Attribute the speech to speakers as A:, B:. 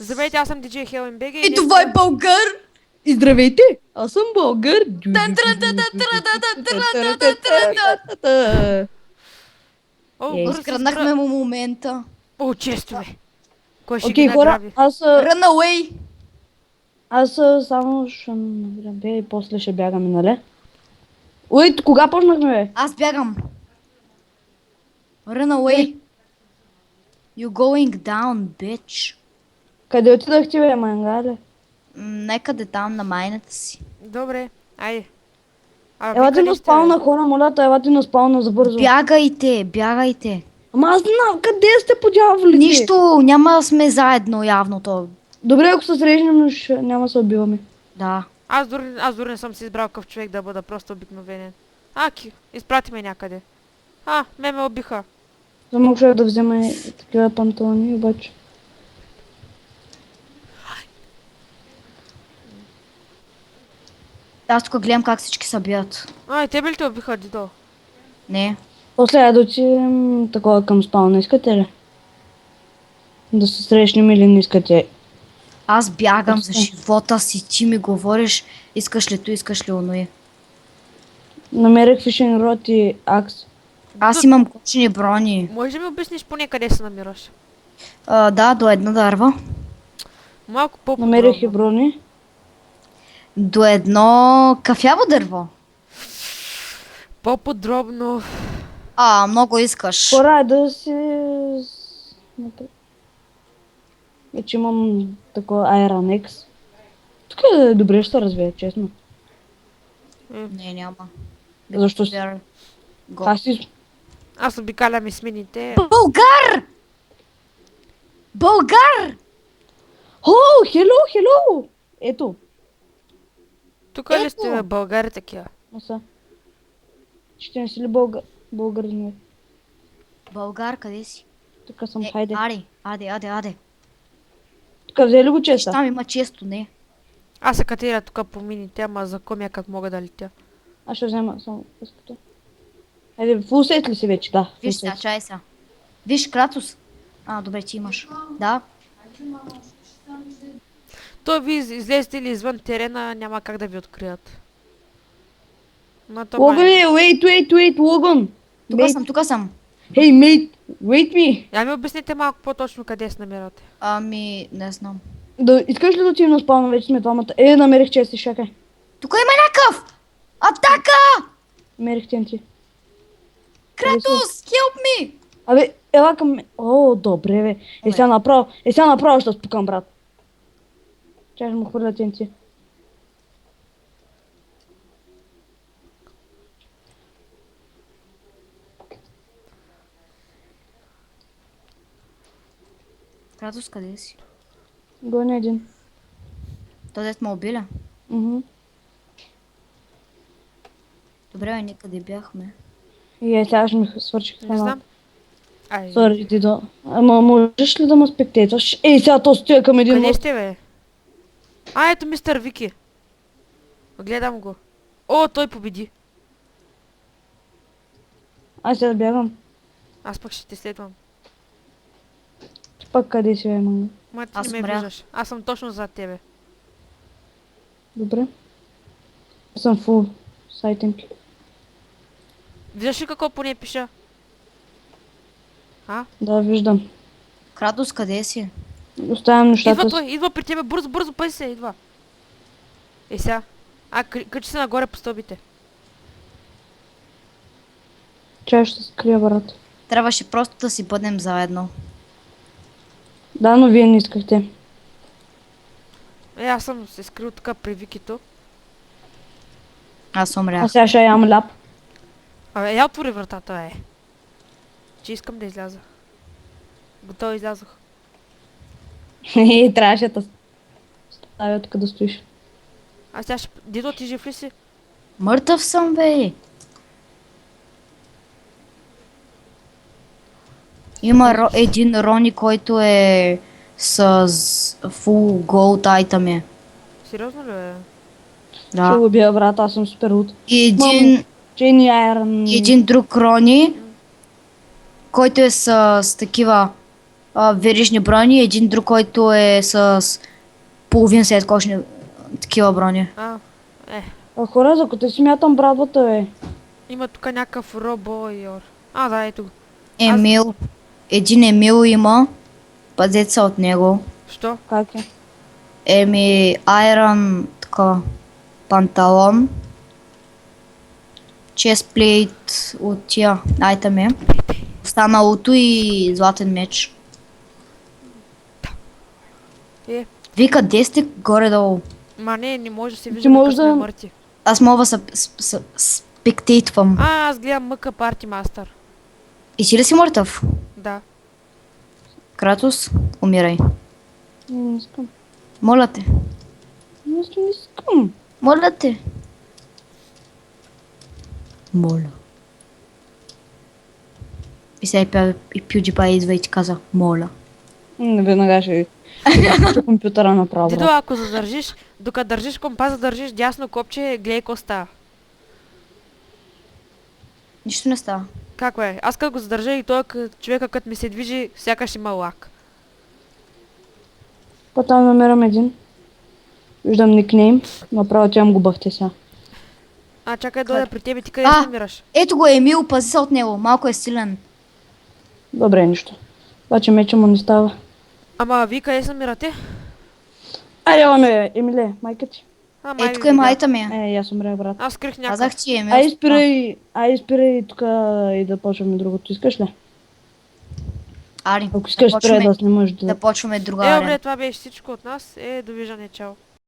A: Здравейте, аз съм DJ Helen BG
B: И това е българ!
C: И здравейте, аз съм българ.
A: О,
C: Ей.
A: бързо се
B: Откраднахме му момента.
A: О, честове. Кой ще
C: Окей,
A: ги
C: хора,
A: награби?
B: Run away!
C: аз само ще набирам бе и после ще бягаме, нали? Ой, кога почнахме, бе?
B: Аз бягам. Run away. You going down, bitch.
C: Къде отидахте, бе, мангале?
B: Некъде там на майната си.
A: Добре, айде. А,
C: Елате
A: къде
C: на
A: сте,
C: спална,
A: бе?
C: хора, молята, елате на спална за бързо.
B: Бягайте, бягайте.
C: Ама аз знам, къде сте по дяволите?
B: Нищо, няма да сме заедно явно то.
C: Добре, ако се срещнем, но няма да се убиваме.
B: Да.
A: Аз дори не съм си избрал какъв човек да бъда, просто обикновенен. Аки, изпрати ме някъде. Ме убиха.
C: Замълчах да взема и такива панталони, обаче.
B: Аз тук гледам как всички се бият.
A: И тебе ли те убиха, Дидо?
B: Не.
C: После я да отидем такова към спална, искате ли? Да се срещнем или не искате?
B: Аз бягам за живота си, ти ми говориш, искаш ли то, искаш ли оно.
C: Намерих фишинг род и акс.
B: Аз имам кучени брони.
A: Може да ми обясниш поне къде се намираш?
B: Да, до едно дърво.
A: Малко
C: Намерих и
A: по-подробно.
C: брони.
B: До едно кафяво дърво.
A: По-подробно.
B: Много искаш.
C: Хора, да си... Вече имам такова Iron X. Тук е добре, ще се развия, честно.
B: Не, няма.
C: Защо си?
B: There. Go.
C: Аз си...
A: Аз обикалям и смените.
B: Българ! Българ!
C: О, хело! Ето.
A: Тук ли
B: Ето.
A: сте, бе, българи такива?
C: Маса. Ще не си ли българин, бе?
B: Българ, къде си?
C: Тук съм, хайде.
B: Аде.
C: Тук взели го честа.
B: Там има често, не.
A: Аз се катеря тук по мините, ама за комя как мога да летя.
C: Аз ще взема само къската. Хайде, фул сет ли си вече? Да,
B: Виж
C: full
B: сега,
C: set.
B: чай сега. Виж, Кратос. Добре, ти имаш. Да.
A: То ви излезете ли извън терена, няма как да ви открият. Но то
C: Логан е, wait, Логан.
B: Тук съм.
C: Hey, mate, wait me.
A: Я ми обясните малко по-точно къде се намирате.
B: Не знам.
C: Искаш ли да отидем на спална? Вече сме двамата. Намерих чести, чакай.
B: Тук има някакъв! Атака!
C: Намерих TNT.
B: Кратос, help me!
C: Абе, ела към мен. О, добре, бе. Сега направо ще спукам, брат. Чай ще му хвърля TNT.
B: Кратос, къде си?
C: Гоня един.
B: Той дет ме убиля.
C: Мгм.
B: Добре, ние къде бяхме?
C: И сега ще ми свърших
A: Не
C: това.
A: знам. Ай,
C: Сори, Дидо. Ама можеш ли да ме спектейтваш? Сега то стоя към един
A: къде
C: мост.
A: сте, бе? Ето мистер Вики. Гледам го. О, той победи.
C: Аз сега бягам.
A: Аз пък ще те следвам.
C: Ти пак къде си, бе, мanga?
A: Ма ти
B: Аз
A: не ме
B: умрях.
A: виждаш. Аз съм точно зад тебе.
C: Добре. Аз съм фул сайтинг.
A: Виждаш ли какво поне пиша?
C: Да, виждам.
B: Кратос, къде си?
C: Оставям нещата.
A: Идва той, идва при тебе, бързо, пази се, идва. Сега. Качи се нагоре по стълбите.
C: Чай ще се скрия, брат.
B: Трябваше просто да си бъдем заедно.
C: Да, но вие не искахте.
A: Аз съм се скрил тук при Викито.
B: Аз
C: А
B: умрях.
C: сега ще ям ляп.
A: Абе, я отвори вратата, бе. Че искам да изляза. Готово излязох.
C: Трябваше да ставя тук да стоиш.
A: Сега ще... Дидо, ти жив ли си?
B: Мъртъв съм, бе. Има един Рони, който е с full gold item.
A: Сериозно ли, бе?
C: Ще
B: Да.
C: го убия, брат, аз съм супер лут.
B: И
C: Джейни Айрон.
B: един друг Рони, който е с такива верижни брони, един друг, който е с половин след кошни такива брони.
C: А хора, за като си мятам брадвата, бе.
A: Има тук някакъв робойор. Да, ето го.
B: Емил. Един Емил има. Пазете се от него.
A: Що?
C: Как е?
B: Айрон, така, панталон. Честплейт от тия айтами. Останалото и златен меч.
A: Е.
B: Вие къде сте горе-долу?
A: Ма не може да се
C: Ти
A: вижда
C: можеш
A: докато сме
C: да-
A: мъртви.
B: Аз мога да спектейтвам.
A: Аз гледам мъка парти мастър.
B: И ти ли си мъртъв?
A: Да.
B: Кратос, умирай.
C: Не искам.
B: Моля те.
C: Не искам.
B: Моля те. Моля. И сега и PewDiePie идва и ти каза, моля.
C: Веднага ще компютъра направо.
A: Дидо, ако задържиш, докато държиш компас, държиш дясно копче, гледай какво става.
B: Нищо не става.
A: Какво е? Аз като го задържа и той човека като ми се движи, сякаш има лак.
C: По-там намерам един. Виждам никнейм. Направо тям го бъвте сега.
A: Чакай да дойда при тебе, ти къде
B: А!
A: се намираш?
B: Ето го Емил, пази се от него. Малко е силен.
C: Добре, нищо. Обаче меча му не става.
A: Ама вие къде се намирате?
C: Айде, ме, Емиле, майка ти.
B: Е, тук е майта ми.
C: Аз умрях, брат.
A: Аз скрих някакъв.
B: Казах ти Емил.
C: Ай, спирай тук и да почваме другото. Искаш ли?
B: Ари,
C: Ако искаш, спирай да снимаш.
B: да почваме друга
A: Добре,
B: арена.
A: това беше всичко от нас. Довиждане, чао.